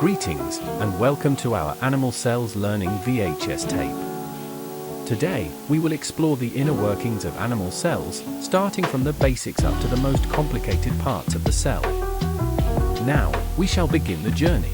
Greetings, and welcome to our Animal Cells Learning VHS tape. Today, we will explore the inner workings of animal cells, starting from the basics up to the most complicated parts of the cell. Now, we shall begin the journey.